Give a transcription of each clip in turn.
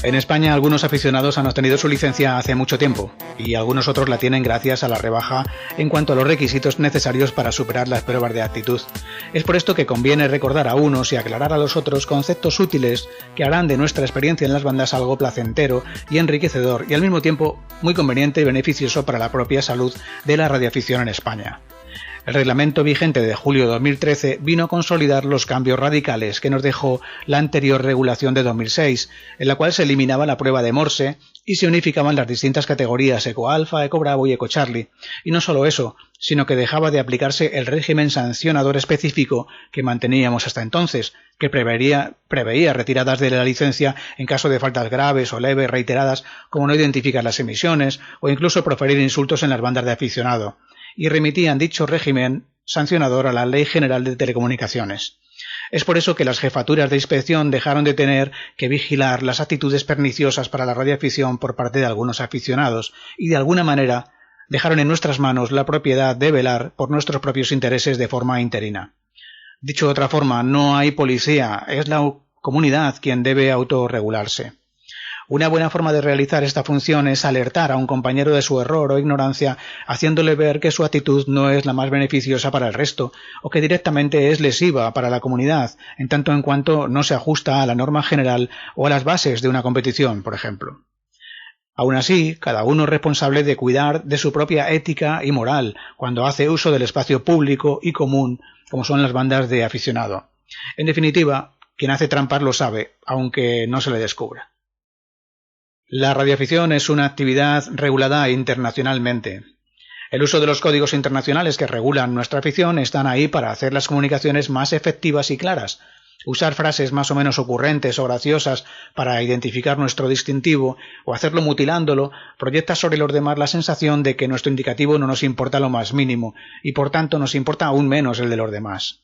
En España algunos aficionados han obtenido su licencia hace mucho tiempo y algunos otros la tienen gracias a la rebaja en cuanto a los requisitos necesarios para superar las pruebas de aptitud. Es por esto que conviene recordar a unos y aclarar a los otros conceptos útiles que harán de nuestra experiencia en las bandas algo placentero y enriquecedor y al mismo tiempo muy conveniente y beneficioso para la propia salud de la radioafición en España. El reglamento vigente de julio de 2013 vino a consolidar los cambios radicales que nos dejó la anterior regulación de 2006, en la cual se eliminaba la prueba de Morse y se unificaban las distintas categorías Eco Alfa, Eco Bravo y Eco Charlie. Y no solo eso, sino que dejaba de aplicarse el régimen sancionador específico que manteníamos hasta entonces, que preveía retiradas de la licencia en caso de faltas graves o leves reiteradas, como no identificar las emisiones o incluso proferir insultos en las bandas de aficionado, y remitían dicho régimen sancionador a la Ley General de Telecomunicaciones. Es por eso que las jefaturas de inspección dejaron de tener que vigilar las actitudes perniciosas para la radioafición por parte de algunos aficionados y de alguna manera dejaron en nuestras manos la propiedad de velar por nuestros propios intereses de forma interina. Dicho de otra forma, no hay policía, es la comunidad quien debe autorregularse. Una buena forma de realizar esta función es alertar a un compañero de su error o ignorancia, haciéndole ver que su actitud no es la más beneficiosa para el resto, o que directamente es lesiva para la comunidad, en tanto en cuanto no se ajusta a la norma general o a las bases de una competición, por ejemplo. Aún así, cada uno es responsable de cuidar de su propia ética y moral cuando hace uso del espacio público y común, como son las bandas de aficionado. En definitiva, quien hace trampas lo sabe, aunque no se le descubra. La radioafición es una actividad regulada internacionalmente. El uso de los códigos internacionales que regulan nuestra afición están ahí para hacer las comunicaciones más efectivas y claras. Usar frases más o menos ocurrentes o graciosas para identificar nuestro distintivo o hacerlo mutilándolo proyecta sobre los demás la sensación de que nuestro indicativo no nos importa lo más mínimo y por tanto nos importa aún menos el de los demás.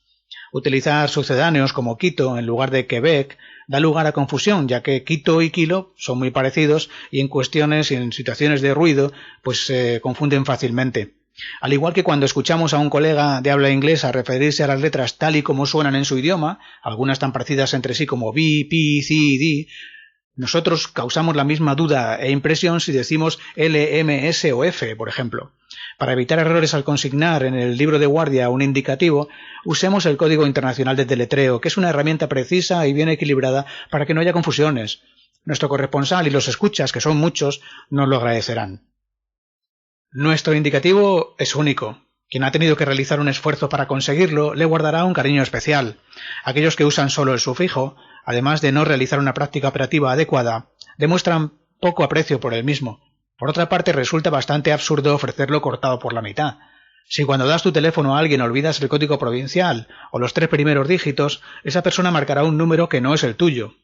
Utilizar sucedáneos como Quito en lugar de Quebec da lugar a confusión, ya que Quito y Kilo son muy parecidos y en cuestiones y en situaciones de ruido pues se confunden fácilmente. Al igual que cuando escuchamos a un colega de habla inglesa referirse a las letras tal y como suenan en su idioma, algunas tan parecidas entre sí como B, P, C, D, nosotros causamos la misma duda e impresión si decimos L, M, S o F, por ejemplo. Para evitar errores al consignar en el libro de guardia un indicativo, usemos el Código Internacional de Deletreo, que es una herramienta precisa y bien equilibrada para que no haya confusiones. Nuestro corresponsal y los escuchas, que son muchos, nos lo agradecerán. Nuestro indicativo es único. Quien ha tenido que realizar un esfuerzo para conseguirlo le guardará un cariño especial. Aquellos que usan solo el sufijo, además de no realizar una práctica operativa adecuada, demuestran poco aprecio por el mismo. Por otra parte, resulta bastante absurdo ofrecerlo cortado por la mitad. Si cuando das tu teléfono a alguien olvidas el código provincial o los 3 primeros dígitos, esa persona marcará un número que no es el tuyo.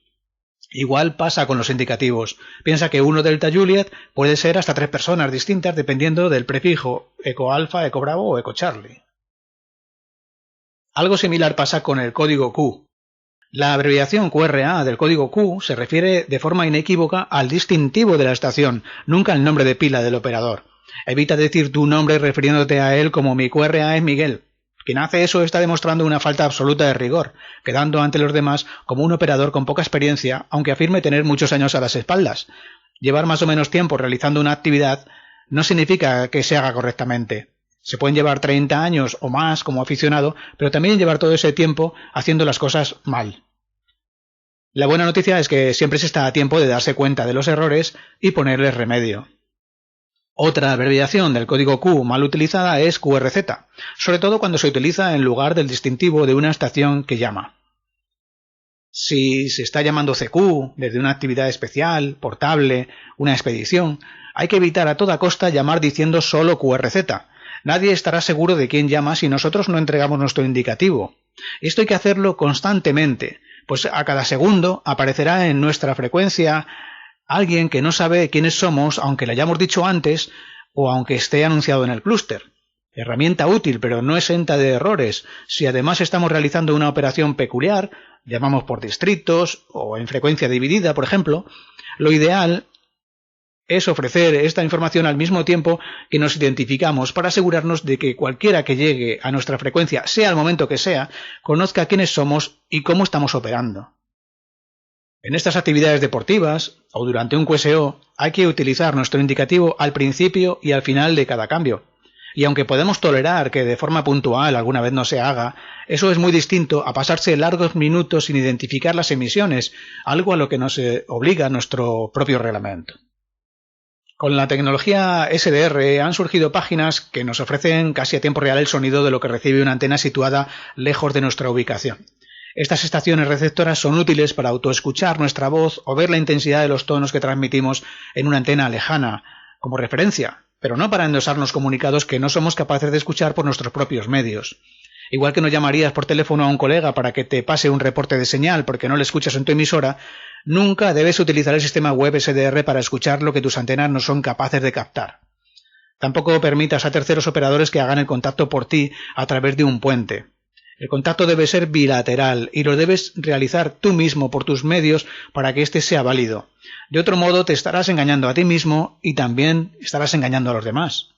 Igual pasa con los indicativos. Piensa que uno Delta Juliet puede ser hasta 3 personas distintas dependiendo del prefijo Eco Alfa, Eco Bravo o Eco Charlie. Algo similar pasa con el código Q. La abreviación QRA del código Q se refiere de forma inequívoca al distintivo de la estación, nunca al nombre de pila del operador. Evita decir tu nombre refiriéndote a él como mi QRA es Miguel. Quien hace eso está demostrando una falta absoluta de rigor, quedando ante los demás como un operador con poca experiencia, aunque afirme tener muchos años a las espaldas. Llevar más o menos tiempo realizando una actividad no significa que se haga correctamente. Se pueden llevar 30 años o más como aficionado, pero también llevar todo ese tiempo haciendo las cosas mal. La buena noticia es que siempre se está a tiempo de darse cuenta de los errores y ponerles remedio. Otra abreviación del código Q mal utilizada es QRZ, sobre todo cuando se utiliza en lugar del distintivo de una estación que llama. Si se está llamando CQ desde una actividad especial, portable, una expedición, hay que evitar a toda costa llamar diciendo solo QRZ. Nadie estará seguro de quién llama si nosotros no entregamos nuestro indicativo. Esto hay que hacerlo constantemente, pues a cada segundo aparecerá en nuestra frecuencia alguien que no sabe quiénes somos, aunque lo hayamos dicho antes o aunque esté anunciado en el clúster. Herramienta útil, pero no exenta de errores. Si además estamos realizando una operación peculiar, llamamos por distritos o en frecuencia dividida, por ejemplo, lo ideal es ofrecer esta información al mismo tiempo que nos identificamos para asegurarnos de que cualquiera que llegue a nuestra frecuencia, sea el momento que sea, conozca quiénes somos y cómo estamos operando. En estas actividades deportivas o durante un QSO hay que utilizar nuestro indicativo al principio y al final de cada cambio. Y aunque podemos tolerar que de forma puntual alguna vez no se haga, eso es muy distinto a pasarse largos minutos sin identificar las emisiones, algo a lo que nos obliga nuestro propio reglamento. Con la tecnología SDR han surgido páginas que nos ofrecen casi a tiempo real el sonido de lo que recibe una antena situada lejos de nuestra ubicación. Estas estaciones receptoras son útiles para autoescuchar nuestra voz o ver la intensidad de los tonos que transmitimos en una antena lejana, como referencia, pero no para endosarnos comunicados que no somos capaces de escuchar por nuestros propios medios. Igual que no llamarías por teléfono a un colega para que te pase un reporte de señal porque no le escuchas en tu emisora, nunca debes utilizar el sistema web SDR para escuchar lo que tus antenas no son capaces de captar. Tampoco permitas a terceros operadores que hagan el contacto por ti a través de un puente. El contacto debe ser bilateral y lo debes realizar tú mismo por tus medios para que éste sea válido. De otro modo te estarás engañando a ti mismo y también estarás engañando a los demás.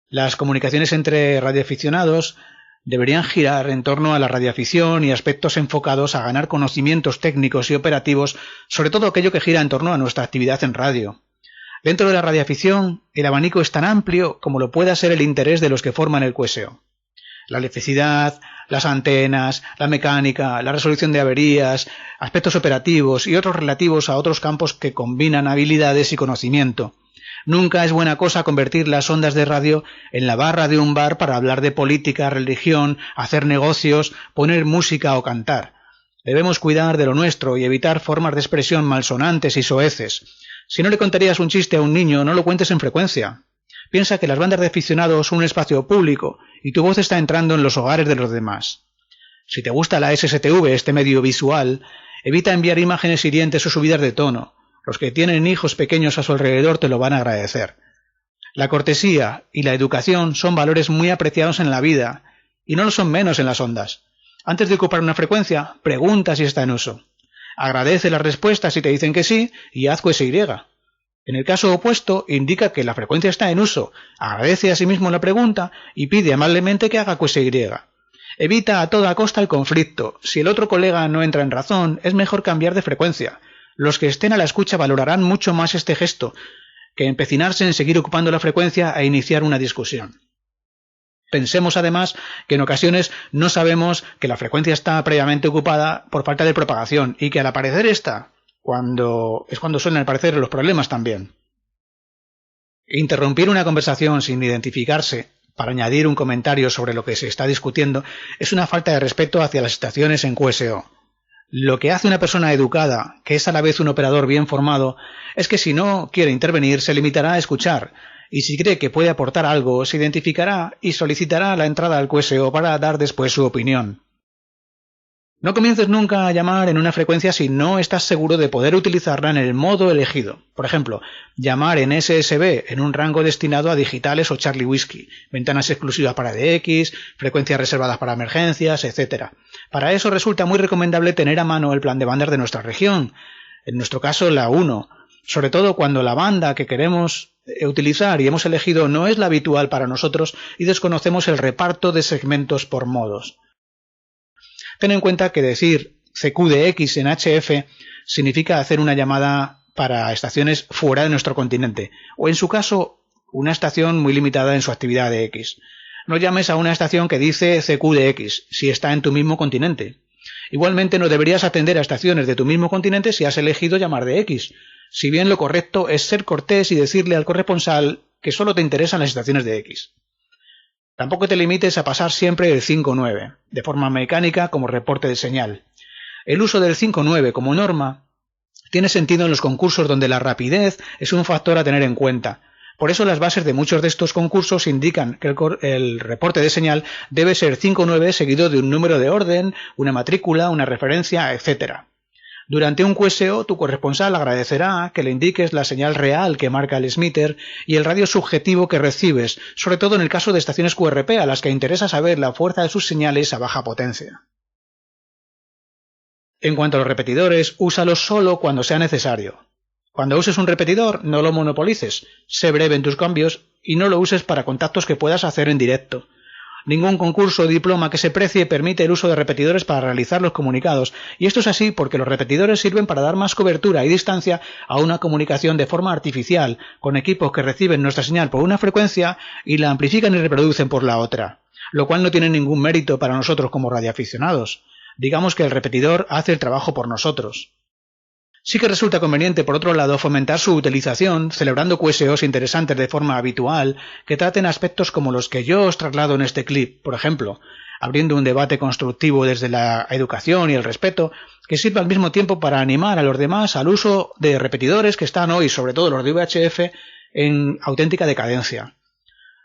Las comunicaciones entre radioaficionados deberían girar en torno a la radioafición y aspectos enfocados a ganar conocimientos técnicos y operativos, sobre todo aquello que gira en torno a nuestra actividad en radio. Dentro de la radioafición, el abanico es tan amplio como lo pueda ser el interés de los que forman el QSO. La electricidad, las antenas, la mecánica, la resolución de averías, aspectos operativos y otros relativos a otros campos que combinan habilidades y conocimiento. Nunca es buena cosa convertir las ondas de radio en la barra de un bar para hablar de política, religión, hacer negocios, poner música o cantar. Debemos cuidar de lo nuestro y evitar formas de expresión malsonantes y soeces. Si no le contarías un chiste a un niño, no lo cuentes en frecuencia. Piensa que las bandas de aficionados son un espacio público y tu voz está entrando en los hogares de los demás. Si te gusta la SSTV, este medio visual, evita enviar imágenes hirientes o subidas de tono. Los que tienen hijos pequeños a su alrededor te lo van a agradecer. La cortesía y la educación son valores muy apreciados en la vida y no lo son menos en las ondas. Antes de ocupar una frecuencia, pregunta si está en uso. Agradece las respuestas si te dicen que sí y haz QSY. En el caso opuesto, indica que la frecuencia está en uso, agradece a sí mismo la pregunta y pide amablemente que haga QSY. Evita a toda costa el conflicto. Si el otro colega no entra en razón, es mejor cambiar de frecuencia. Los que estén a la escucha valorarán mucho más este gesto que empecinarse en seguir ocupando la frecuencia e iniciar una discusión. Pensemos además que en ocasiones no sabemos que la frecuencia está previamente ocupada por falta de propagación y que al aparecer esta, cuando suelen aparecer los problemas también. Interrumpir una conversación sin identificarse para añadir un comentario sobre lo que se está discutiendo es una falta de respeto hacia las estaciones en QSO. Lo que hace una persona educada, que es a la vez un operador bien formado, es que si no quiere intervenir se limitará a escuchar, y si cree que puede aportar algo, se identificará y solicitará la entrada al QSO para dar después su opinión. No comiences nunca a llamar en una frecuencia si no estás seguro de poder utilizarla en el modo elegido. Por ejemplo, llamar en SSB en un rango destinado a digitales o Charlie Whiskey, ventanas exclusivas para DX, frecuencias reservadas para emergencias, etc. Para eso resulta muy recomendable tener a mano el plan de bandas de nuestra región, en nuestro caso la 1, sobre todo cuando la banda que queremos utilizar y hemos elegido no es la habitual para nosotros y desconocemos el reparto de segmentos por modos. Ten en cuenta que decir CQDX en HF significa hacer una llamada para estaciones fuera de nuestro continente, o en su caso, una estación muy limitada en su actividad de X. No llames a una estación que dice CQDX si está en tu mismo continente. Igualmente no deberías atender a estaciones de tu mismo continente si has elegido llamar de X, si bien lo correcto es ser cortés y decirle al corresponsal que solo te interesan las estaciones de X. Tampoco te limites a pasar siempre el 5.9, de forma mecánica como reporte de señal. El uso del 5.9 como norma tiene sentido en los concursos donde la rapidez es un factor a tener en cuenta. Por eso las bases de muchos de estos concursos indican que el reporte de señal debe ser 5.9 seguido de un número de orden, una matrícula, una referencia, etc. Durante un QSO, tu corresponsal agradecerá que le indiques la señal real que marca el Smitter y el radio subjetivo que recibes, sobre todo en el caso de estaciones QRP a las que interesa saber la fuerza de sus señales a baja potencia. En cuanto a los repetidores, úsalos solo cuando sea necesario. Cuando uses un repetidor, no lo monopolices, sé breve en tus cambios y no lo uses para contactos que puedas hacer en directo. Ningún concurso o diploma que se precie permite el uso de repetidores para realizar los comunicados, y esto es así porque los repetidores sirven para dar más cobertura y distancia a una comunicación de forma artificial, con equipos que reciben nuestra señal por una frecuencia y la amplifican y reproducen por la otra, lo cual no tiene ningún mérito para nosotros como radioaficionados. Digamos que el repetidor hace el trabajo por nosotros. Sí que resulta conveniente, por otro lado, fomentar su utilización, celebrando QSOs interesantes de forma habitual, que traten aspectos como los que yo os traslado en este clip, por ejemplo, abriendo un debate constructivo desde la educación y el respeto, que sirva al mismo tiempo para animar a los demás al uso de repetidores que están hoy, sobre todo los de VHF, en auténtica decadencia.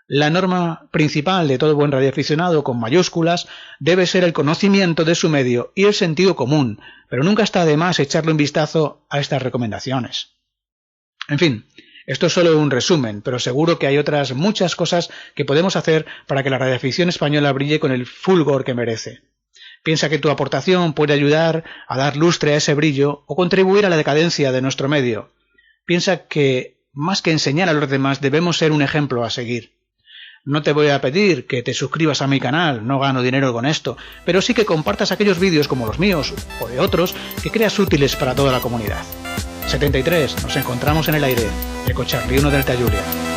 La norma principal de todo buen radioaficionado, con mayúsculas, debe ser el conocimiento de su medio y el sentido común, pero nunca está de más echarle un vistazo a estas recomendaciones. En fin, esto es solo un resumen, pero seguro que hay otras muchas cosas que podemos hacer para que la radioafición española brille con el fulgor que merece. Piensa que tu aportación puede ayudar a dar lustre a ese brillo o contribuir a la decadencia de nuestro medio. Piensa que, más que enseñar a los demás, debemos ser un ejemplo a seguir. No te voy a pedir que te suscribas a mi canal, no gano dinero con esto, pero sí que compartas aquellos vídeos como los míos o de otros que creas útiles para toda la comunidad. 73, nos encontramos en el aire. Eco Charlie 1 Delta Julia.